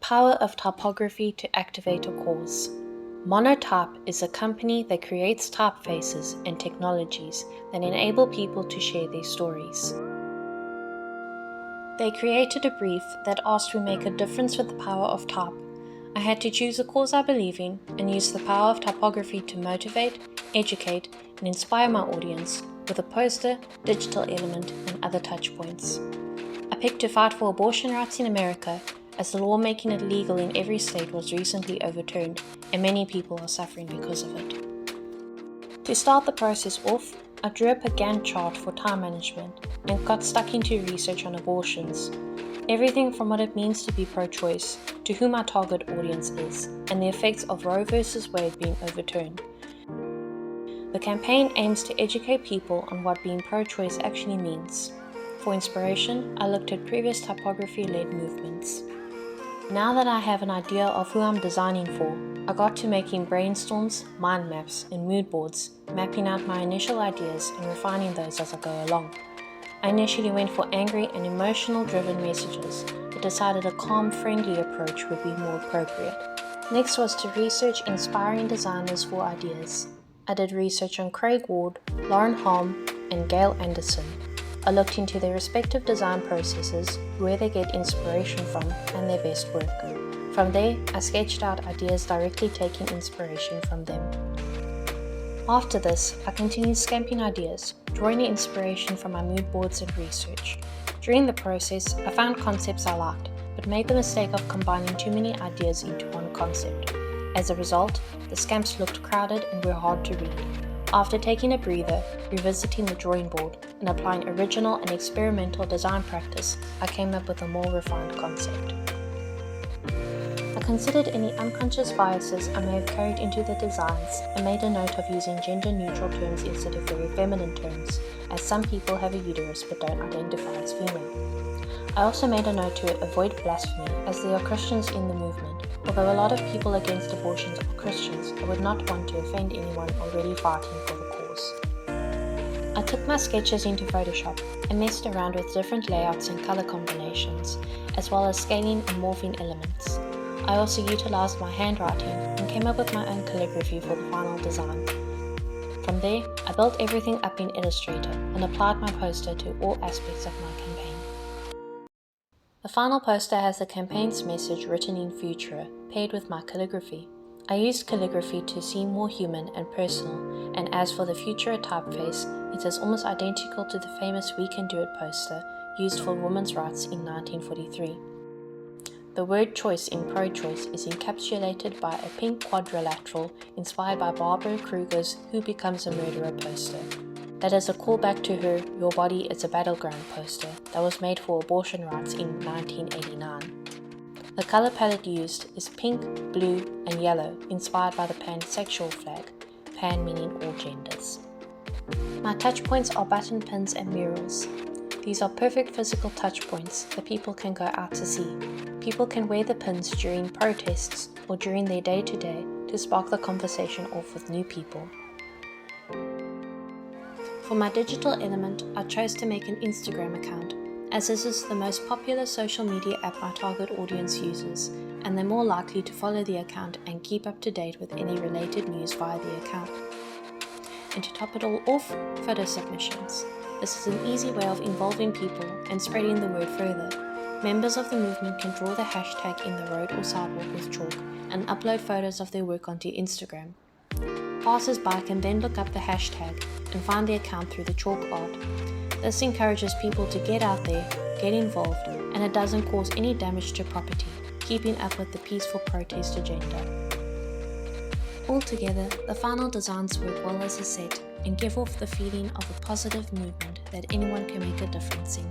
power of typography to activate a cause. Monotype is a company that creates typefaces and technologies that enable people to share their stories. They created a brief that asked we make a difference with the power of type. I had to choose a cause I believe in and use the power of typography to motivate, educate, and inspire my audience with a poster, digital element, and other touchpoints. I picked to fight for abortion rights in America, as the law making it legal in every state was recently overturned, and many people are suffering because of it. To start the process off, I drew up a Gantt chart for time management and got stuck into research on abortions. Everything from what it means to be pro-choice, to who my target audience is, and the effects of Roe v. Wade being overturned. The campaign aims to educate people on what being pro-choice actually means. For inspiration, I looked at previous typography-led movements. Now that I have an idea of who I'm designing for, I got to making brainstorms, mind maps, and mood boards, mapping out my initial ideas and refining those as I go along. I initially went for angry and emotional-driven messages, but decided a calm, friendly approach would be more appropriate. Next was to research inspiring designers for ideas. I did research on Craig Ward, Lauren Harm, and Gail Anderson. I looked into their respective design processes, where they get inspiration from, and their best work. From there, I sketched out ideas directly taking inspiration from them. After this, I continued scamping ideas, drawing the inspiration from my mood boards and research. During the process, I found concepts I liked, but made the mistake of combining too many ideas into one concept. As a result, the scamps looked crowded and were hard to read. After taking a breather, revisiting the drawing board, and applying original and experimental design practice, I came up with a more refined concept. I considered any unconscious biases I may have carried into the designs and made a note of using gender-neutral terms instead of very feminine terms, as some people have a uterus but don't identify as female. I also made a note to avoid blasphemy, as there are Christians in the movement. Although a lot of people against abortions are Christians, I would not want to offend anyone already fighting for the cause. I took my sketches into Photoshop and messed around with different layouts and color combinations, as well as scaling and morphing elements. I also utilized my handwriting and came up with my own calligraphy for the final design. From there, I built everything up in Illustrator and applied my poster to all aspects of my campaign. The final poster has the campaign's message written in Futura, paired with my calligraphy. I used calligraphy to seem more human and personal, and as for the Futura typeface, it is almost identical to the famous We Can Do It poster used for women's rights in 1943. The word choice in pro-choice is encapsulated by a pink quadrilateral inspired by Barbara Kruger's Who Becomes a Murderer poster. That is a callback to her Your Body is a Battleground poster that was made for abortion rights in 1989. The color palette used is pink, blue, and yellow, inspired by the pansexual flag, pan meaning all genders. My touch points are button pins and murals. These are perfect physical touch points that people can go out to see. People can wear the pins during protests or during their day-to-day to spark the conversation off with new people. For my digital element, I chose to make an Instagram account, as this is the most popular social media app my target audience uses, and they're more likely to follow the account and keep up to date with any related news via the account. And to top it all off, photo submissions. This is an easy way of involving people and spreading the word further. Members of the movement can draw the hashtag in the road or sidewalk with chalk and upload photos of their work onto Instagram. Passers-by can then look up the hashtag and find the account through the chalk art. This encourages people to get out there, get involved, and it doesn't cause any damage to property, keeping up with the peaceful protest agenda. Altogether, the final designs work well as a set and give off the feeling of a positive movement that anyone can make a difference in.